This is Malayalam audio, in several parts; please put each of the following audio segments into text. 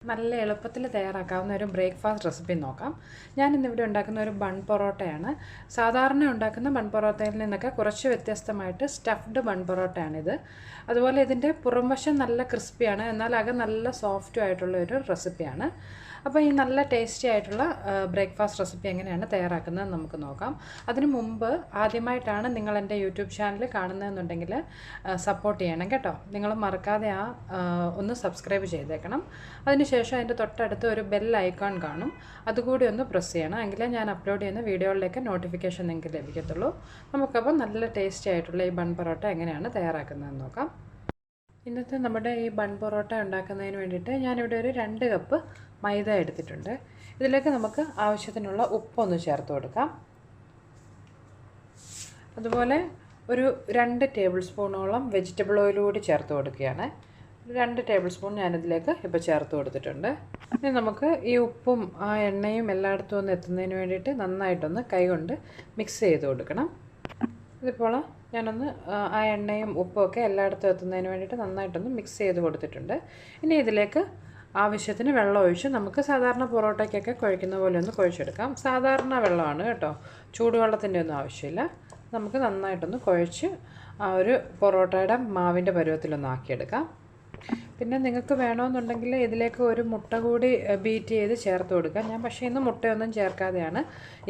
നല്ല എളുപ്പത്തിൽ തയ്യാറാക്കാവുന്ന ഒരു ബ്രേക്ക്ഫാസ്റ്റ് റെസിപ്പി നോക്കാം. ഞാനിന്നിവിടെ ഉണ്ടാക്കുന്ന ഒരു ബൺ പൊറോട്ടയാണ്. സാധാരണ ഉണ്ടാക്കുന്ന ബൺ പൊറോട്ടയിൽ നിന്നൊക്കെ കുറച്ച് വ്യത്യസ്തമായിട്ട് സ്റ്റഫ്ഡ് ബൺ പൊറോട്ടയാണിത്. അതുപോലെ ഇതിൻ്റെ പുറംവശം നല്ല ക്രിസ്പിയാണ്, എന്നാൽ അകം നല്ല സോഫ്റ്റും ആയിട്ടുള്ള ഒരു റെസിപ്പിയാണ്. അപ്പോൾ ഈ നല്ല ടേസ്റ്റി ആയിട്ടുള്ള ബ്രേക്ക്ഫാസ്റ്റ് റെസിപ്പി എങ്ങനെയാണ് തയ്യാറാക്കുന്നത് നമുക്ക് നോക്കാം. അതിനു മുമ്പ് ആദ്യമായിട്ടാണ് നിങ്ങൾ എൻ്റെ യൂട്യൂബ് ചാനൽ കാണുന്നതെന്നുണ്ടെങ്കിൽ സപ്പോർട്ട് ചെയ്യണം കേട്ടോ. നിങ്ങൾ മറക്കാതെ ഒന്ന് സബ്സ്ക്രൈബ് ചെയ്തേക്കണം. അതിനുശേഷം അതിൻ്റെ തൊട്ടടുത്ത് ഒരു ബെൽ ഐക്കൺ കാണും, അതുകൂടി ഒന്ന് പ്രസ് ചെയ്യണം. എങ്കിലേ ഞാൻ അപ്ലോഡ് ചെയ്യുന്ന വീഡിയോകളിലേക്ക് നോട്ടിഫിക്കേഷൻ നിങ്ങൾക്ക് ലഭിക്കത്തുള്ളൂ. നമുക്കപ്പോൾ നല്ല ടേസ്റ്റി ആയിട്ടുള്ള ഈ ബൺ പൊറോട്ട എങ്ങനെയാണ് തയ്യാറാക്കുന്നതെന്ന് നോക്കാം. ഇന്നത്തെ നമ്മുടെ ഈ ബൺ പൊറോട്ട ഉണ്ടാക്കുന്നതിന് വേണ്ടിയിട്ട് ഞാനിവിടെ ഒരു 2 കപ്പ് മൈദ എടുത്തിട്ടുണ്ട്. ഇതിലേക്ക് നമുക്ക് ആവശ്യത്തിനുള്ള ഉപ്പൊന്ന് ചേർത്ത് കൊടുക്കാം. അതുപോലെ ഒരു 2 ടേബിൾ സ്പൂണോളം വെജിറ്റബിൾ ഓയിൽ കൂടി ചേർത്ത് കൊടുക്കുകയാണ്. 2 ടേബിൾ സ്പൂൺ ഞാനിതിലേക്ക് ഇപ്പോൾ ചേർത്ത് കൊടുത്തിട്ടുണ്ട്. ഇനി നമുക്ക് ഈ ഉപ്പും ആ എണ്ണയും എല്ലായിടത്തും ഒന്ന് എത്തുന്നതിന് വേണ്ടിയിട്ട് നന്നായിട്ടൊന്ന് കൈകൊണ്ട് മിക്സ് ചെയ്ത് കൊടുക്കണം. ഇതിപ്പോൾ ഞാനൊന്ന് ആ എണ്ണയും ഉപ്പും ഒക്കെ എല്ലായിടത്തും എത്തുന്നതിന് വേണ്ടിയിട്ട് നന്നായിട്ടൊന്ന് മിക്സ് ചെയ്ത് കൊടുത്തിട്ടുണ്ട്. ഇനി ഇതിലേക്ക് ആവശ്യത്തിന് വെള്ളം ഒഴിച്ച് നമുക്ക് സാധാരണ പൊറോട്ടയ്ക്കൊക്കെ കുഴയ്ക്കുന്ന പോലെ ഒന്ന് കുഴച്ചെടുക്കാം. സാധാരണ വെള്ളമാണ് കേട്ടോ, ചൂടുവെള്ളത്തിൻ്റെ ഒന്നും ആവശ്യമില്ല. നമുക്ക് നന്നായിട്ടൊന്ന് കുഴച്ച് ആ ഒരു പൊറോട്ടയുടെ മാവിൻ്റെ പരുവത്തിലൊന്ന് ആക്കിയെടുക്കാം. പിന്നെ നിങ്ങൾക്ക് വേണമെന്നുണ്ടെങ്കിൽ ഇതിലേക്ക് ഒരു മുട്ട കൂടി ബീറ്റ് ചെയ്ത് ചേർത്ത് കൊടുക്കാം. ഞാൻ പക്ഷേ ഇന്ന് മുട്ടയൊന്നും ചേർക്കാതെയാണ്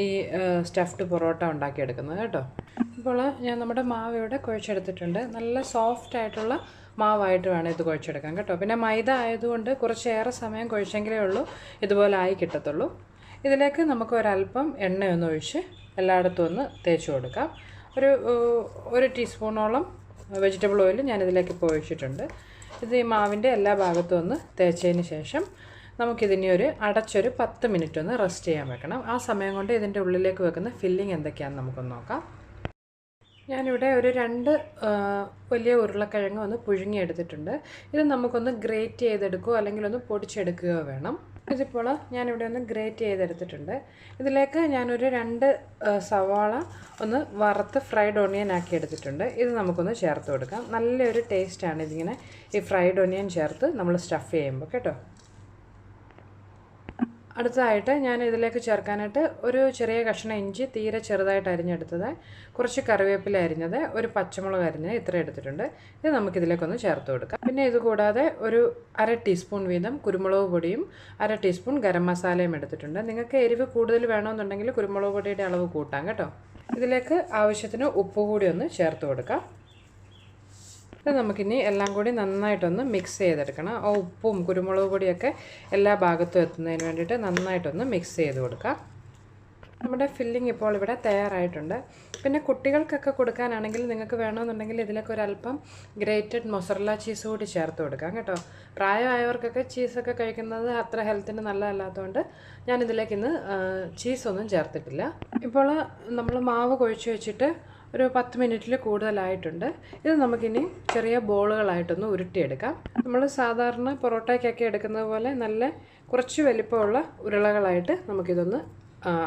ഈ സ്റ്റഫ്ഡ് പൊറോട്ട ഉണ്ടാക്കിയെടുക്കുന്നത് കേട്ടോ. ഇപ്പോൾ ഞാൻ നമ്മുടെ മാവ് ഇവിടെ കുഴച്ചെടുത്തിട്ടുണ്ട്. നല്ല സോഫ്റ്റ് ആയിട്ടുള്ള മാവായിട്ട് വേണം ഇത് കുഴച്ചെടുക്കാൻ കേട്ടോ. പിന്നെ മൈദ ആയതുകൊണ്ട് കുറച്ചേറെ സമയം കുഴച്ചെങ്കിലേ ഉള്ളൂ ഇതുപോലെ ആയി കിട്ടത്തുള്ളൂ. ഇതിലേക്ക് നമുക്ക് ഒരല്പം എണ്ണയൊന്ന് ഒഴിച്ച് എല്ലായിടത്തും ഒന്ന് തേച്ച് കൊടുക്കാം. ഒരു ടീസ്പൂണോളം വെജിറ്റബിൾ ഓയിൽ ഞാനിതിലേക്ക് ഇപ്പോൾ ഒഴിച്ചിട്ടുണ്ട്. ഇത് ഈ മാവിൻ്റെ എല്ലാ ഭാഗത്തും ഒന്ന് തേച്ചതിന് ശേഷം നമുക്കിതിനെ അടച്ചൊരു 10 മിനിറ്റ് ഒന്ന് റെസ്റ്റ് ചെയ്യാൻ വെക്കണം. ആ സമയം കൊണ്ട് ഇതിൻ്റെ ഉള്ളിലേക്ക് വെക്കുന്ന ഫില്ലിംഗ് എന്തൊക്കെയാണെന്ന് നമുക്കൊന്ന് നോക്കാം. ഞാനിവിടെ ഒരു 2 വലിയ ഉരുളക്കിഴങ്ങ് ഒന്ന് പുഴുങ്ങിയെടുത്തിട്ടുണ്ട്. ഇത് നമുക്കൊന്ന് ഗ്രേറ്റ് ചെയ്തെടുക്കുകയോ അല്ലെങ്കിൽ ഒന്ന് പൊടിച്ചെടുക്കുകയോ വേണം. ഇതിപ്പോൾ ഞാനിവിടെ ഒന്ന് ഗ്രേറ്റ് ചെയ്തെടുത്തിട്ടുണ്ട്. ഇതിലേക്ക് ഞാനൊരു 2 സവാള ഒന്ന് വറുത്ത് ഫ്രൈഡ് ഓണിയൻ ആക്കി എടുത്തിട്ടുണ്ട്. ഇത് നമുക്കൊന്ന് ചേർത്ത് കൊടുക്കാം. നല്ലൊരു ടേസ്റ്റാണ് ഇതിങ്ങനെ ഈ ഫ്രൈഡ് ഓണിയൻ ചേർത്ത് നമ്മൾ സ്റ്റഫ് ചെയ്യുമ്പോൾ കേട്ടോ. അടുത്തതായിട്ട് ഞാൻ ഇതിലേക്ക് ചേർക്കാനായിട്ട് ഒരു ചെറിയ കഷ്ണം ഇഞ്ചി തീരെ ചെറുതായിട്ട് അരിഞ്ഞെടുത്തത്, കുറച്ച് കറിവേപ്പില അരിഞ്ഞത്, ഒരു പച്ചമുളക് അരിഞ്ഞത്, ഇത്ര എടുത്തിട്ടുണ്ട്. ഇത് നമുക്കിതിലേക്കൊന്ന് ചേർത്ത് കൊടുക്കാം. പിന്നെ ഇതുകൂടാതെ ഒരു 1/2 ടീസ്പൂൺ വീതം കുരുമുളക് പൊടിയും 1/2 ടീസ്പൂൺ ഗരം മസാലയും എടുത്തിട്ടുണ്ട്. നിങ്ങൾക്ക് എരിവ് കൂടുതൽ വേണമെന്നുണ്ടെങ്കിൽ കുരുമുളക് പൊടിയുടെ അളവ് കൂട്ടാം കേട്ടോ. ഇതിലേക്ക് ആവശ്യത്തിന് ഉപ്പ് കൂടി ഒന്ന് ചേർത്ത് കൊടുക്കാം. ഇത് നമുക്കിനി എല്ലാം കൂടി നന്നായിട്ടൊന്ന് മിക്സ് ചെയ്തെടുക്കണം. ആ ഉപ്പും കുരുമുളക് പൊടിയൊക്കെ എല്ലാ ഭാഗത്തും എത്തുന്നതിന് വേണ്ടിയിട്ട് നന്നായിട്ടൊന്ന് മിക്സ് ചെയ്ത് കൊടുക്കാം. നമ്മുടെ ഫില്ലിംഗ് ഇപ്പോൾ ഇവിടെ തയ്യാറായിട്ടുണ്ട്. പിന്നെ കുട്ടികൾക്കൊക്കെ കൊടുക്കാനാണെങ്കിൽ നിങ്ങൾക്ക് വേണമെന്നുണ്ടെങ്കിൽ ഇതിലേക്ക് ഒരല്പം ഗ്രേറ്റഡ് മൊസറല്ല ചീസ് കൂടി ചേർത്ത് കൊടുക്കാം കേട്ടോ. പ്രായമായവർക്കൊക്കെ ചീസൊക്കെ കഴിക്കുന്നത് അത്ര ഹെൽത്തിന് നല്ലതല്ലാത്തതുകൊണ്ട് ഞാനിതിലേക്ക് ഇന്ന് ചീസൊന്നും ചേർത്തിട്ടില്ല. ഇപ്പോൾ നമ്മൾ മാവ് കുഴച്ച് വെച്ചിട്ട് ഒരു 10 മിനിറ്റിൽ കൂടുതലായിട്ടുണ്ട്. ഇത് നമുക്കിനി ചെറിയ ബോളുകളായിട്ടൊന്ന് ഉരുട്ടിയെടുക്കാം. നമ്മൾ സാധാരണ പൊറോട്ടയ്ക്കൊക്കെ എടുക്കുന്നത് പോലെ നല്ല കുറച്ച് വലിപ്പമുള്ള ഉരുളകളായിട്ട് നമുക്കിതൊന്ന്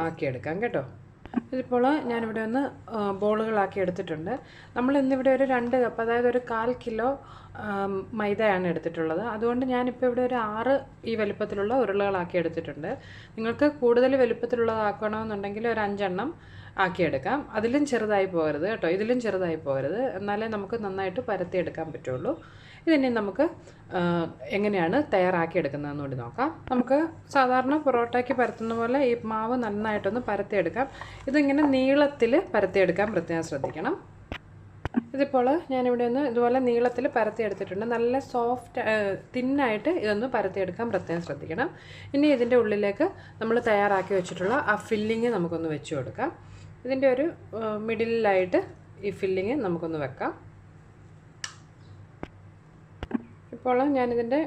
ആക്കിയെടുക്കാം കേട്ടോ. ഇതിപ്പോൾ ഞാനിവിടെ ഒന്ന് ബോളുകളാക്കി എടുത്തിട്ടുണ്ട്. നമ്മൾ ഇന്നിവിടെ ഒരു 2 കപ്പ്, അതായത് ഒരു 1/4 കിലോ മൈദയാണ് എടുത്തിട്ടുള്ളത്. അതുകൊണ്ട് ഞാനിപ്പോൾ ഇവിടെ ഒരു 6 ഈ വലിപ്പത്തിലുള്ള ഉരുളകളാക്കി എടുത്തിട്ടുണ്ട്. നിങ്ങൾക്ക് കൂടുതൽ വലിപ്പത്തിലുള്ളതാക്കണമെന്നുണ്ടെങ്കിൽ ഒരു 5 എണ്ണം ആക്കിയെടുക്കാം. അതിലും ചെറുതായി പോകരുത് കേട്ടോ, ഇതിലും ചെറുതായി പോകരുത്. എന്നാലേ നമുക്ക് നന്നായിട്ട് പരത്തിയെടുക്കാൻ പറ്റുള്ളൂ. ഇതിനെ നമുക്ക് എങ്ങനെയാണ് തയ്യാറാക്കിയെടുക്കുന്നതെന്ന് കൂടി നോക്കാം. നമുക്ക് സാധാരണ പൊറോട്ടയ്ക്ക് പരത്തുന്ന പോലെ ഈ മാവ് നന്നായിട്ടൊന്ന് പരത്തിയെടുക്കാം. ഇതിങ്ങനെ നീളത്തിൽ പരത്തിയെടുക്കാൻ പ്രത്യേകം ശ്രദ്ധിക്കണം. ഇതിപ്പോൾ ഞാനിവിടെ ഒന്ന് ഇതുപോലെ നീളത്തിൽ പരത്തിയെടുത്തിട്ടുണ്ട്. നല്ല സോഫ്റ്റ് തിന്നായിട്ട് ഇതൊന്ന് പരത്തിയെടുക്കാൻ പ്രത്യേകം ശ്രദ്ധിക്കണം. ഇനി ഇതിൻ്റെ ഉള്ളിലേക്ക് നമ്മൾ തയ്യാറാക്കി വെച്ചിട്ടുള്ള ആ ഫില്ലിങ് നമുക്കൊന്ന് വെച്ച് കൊടുക്കാം. ഇതിൻ്റെ ഒരു മിഡിലായിട്ട് ഈ ഫില്ലിങ് നമുക്കൊന്ന് വെക്കാം. ഇപ്പോൾ ഞാനിതിൻ്റെ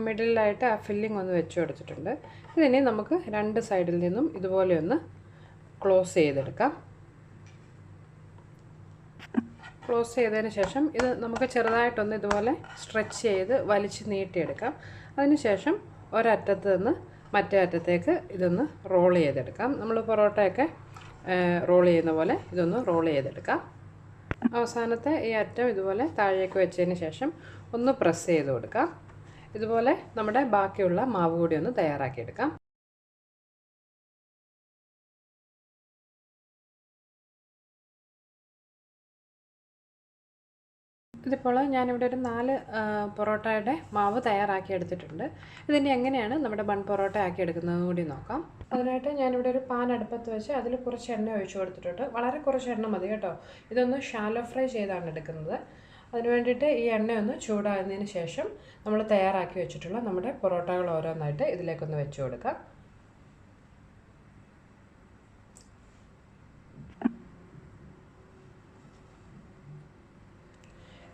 മിഡിലായിട്ട് ആ ഫില്ലിങ് ഒന്ന് വെച്ച് കൊടുത്തിട്ടുണ്ട്. ഇതിനി നമുക്ക് 2 സൈഡിൽ നിന്നും ഇതുപോലെ ഒന്ന് ക്ലോസ് ചെയ്തെടുക്കാം. ക്ലോസ് ചെയ്തതിന് ശേഷം ഇത് നമുക്ക് ചെറുതായിട്ടൊന്ന് ഇതുപോലെ സ്ട്രെച്ച് ചെയ്ത് വലിച്ച് നീട്ടിയെടുക്കാം. അതിനുശേഷം ഒരറ്റത്ത് നിന്ന് മറ്റേ അറ്റത്തേക്ക് ഇതൊന്ന് റോൾ ചെയ്തെടുക്കാം. നമ്മൾ പൊറോട്ടയൊക്കെ റോൾ ചെയ്യുന്ന പോലെ ഇതൊന്ന് റോൾ ചെയ്തെടുക്കാം. അവസാനത്തെ ഈ അറ്റം ഇതുപോലെ താഴേക്ക് വെച്ചതിന് ശേഷം ഒന്ന് പ്രസ് ചെയ്ത് കൊടുക്കാം. ഇതുപോലെ നമ്മുടെ ബാക്കിയുള്ള മാവ് കൂടി ഒന്ന് തയ്യാറാക്കിയെടുക്കാം. ഇതിപ്പോൾ ഞാനിവിടെ ഒരു 4 പൊറോട്ടയുടെ മാവ് തയ്യാറാക്കി എടുത്തിട്ടുണ്ട്. ഇതിനി എങ്ങനെയാണ് നമ്മുടെ ബൺ പൊറോട്ട ആക്കി എടുക്കുന്നതെന്ന് കൂടി നോക്കാം. അതിനായിട്ട് ഞാനിവിടെ ഒരു പാൻ അടുപ്പത്ത് വെച്ച് അതിൽ കുറച്ച് എണ്ണ ഒഴിച്ചു കൊടുത്തിട്ടുണ്ട്. വളരെ കുറച്ച് എണ്ണ മതി കേട്ടോ. ഇതൊന്ന് ഷാലോ ഫ്രൈ ചെയ്താണ് എടുക്കുന്നത്. അതിന് വേണ്ടിയിട്ട് ഈ എണ്ണയൊന്ന് ചൂടാകുന്നതിന് ശേഷം നമ്മൾ തയ്യാറാക്കി വെച്ചിട്ടുള്ള നമ്മുടെ പൊറോട്ടകൾ ഓരോന്നായിട്ട് ഇതിലേക്കൊന്ന് വെച്ച് കൊടുക്കാം.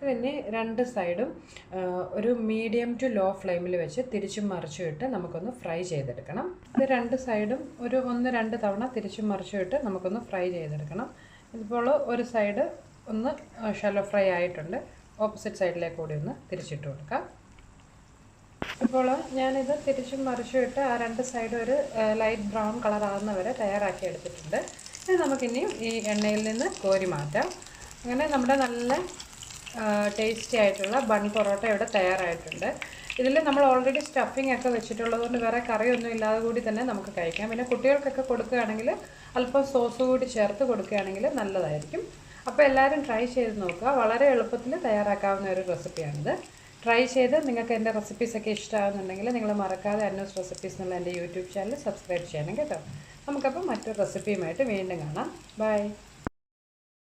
ഇതിനെ 2 സൈഡും ഒരു മീഡിയം ടു ലോ ഫ്ലെയിമിൽ വെച്ച് തിരിച്ചും മറിച്ചും ഇട്ട് നമുക്കൊന്ന് ഫ്രൈ ചെയ്തെടുക്കണം. ഇത് 2 സൈഡും ഒരു 1-2 തവണ തിരിച്ചും മറിച്ചും ഇട്ട് നമുക്കൊന്ന് ഫ്രൈ ചെയ്തെടുക്കണം. ഇതിപ്പോൾ ഒരു സൈഡ് ഒന്ന് ഷാലോ ഫ്രൈ ആയിട്ടുണ്ട്. ഓപ്പോസിറ്റ് സൈഡിലേക്ക് കൂടി ഒന്ന് തിരിച്ചിട്ട് കൊടുക്കാം. ഇപ്പോൾ ഞാനിത് തിരിച്ചും മറിച്ചും ഇട്ട് ആ 2 സൈഡും ഒരു ലൈറ്റ് ബ്രൗൺ കളർ ആകുന്നവരെ തയ്യാറാക്കി എടുത്തിട്ടുണ്ട്. ഇത് നമുക്കിനിയും ഈ എണ്ണയിൽ നിന്ന് കോരി മാറ്റാം. അങ്ങനെ നമ്മുടെ നല്ല ടേസ്റ്റി ആയിട്ടുള്ള ബൺ പൊറോട്ട ഇവിടെ തയ്യാറായിട്ടുണ്ട്. ഇതിൽ നമ്മൾ ഓൾറെഡി സ്റ്റഫിംഗ് ഒക്കെ വെച്ചിട്ടുള്ളത് കൊണ്ട് വേറെ കറിയൊന്നും ഇല്ലാതെ കൂടി തന്നെ നമുക്ക് കഴിക്കാം. പിന്നെ കുട്ടികൾക്കൊക്കെ കൊടുക്കുകയാണെങ്കിൽ അല്പം സോസ് കൂടി ചേർത്ത് കൊടുക്കുകയാണെങ്കിൽ നല്ലതായിരിക്കും. അപ്പോൾ എല്ലാവരും ട്രൈ ചെയ്ത് നോക്കുക. വളരെ എളുപ്പത്തിൽ തയ്യാറാക്കാവുന്ന ഒരു റെസിപ്പിയാണിത്. ട്രൈ ചെയ്ത് നിങ്ങൾക്ക് എൻ്റെ റെസിപ്പീസൊക്കെ ഇഷ്ടമാകുന്നുണ്ടെങ്കിൽ നിങ്ങൾ മറക്കാതെ അന്നൂസ് റെസിപ്പീസ് എന്നുള്ള എൻ്റെ യൂട്യൂബ് ചാനൽ സബ്സ്ക്രൈബ് ചെയ്യണം കേട്ടോ. നമുക്കപ്പോൾ മറ്റൊരു റെസിപ്പിയുമായിട്ട് വീണ്ടും കാണാം. ബൈ.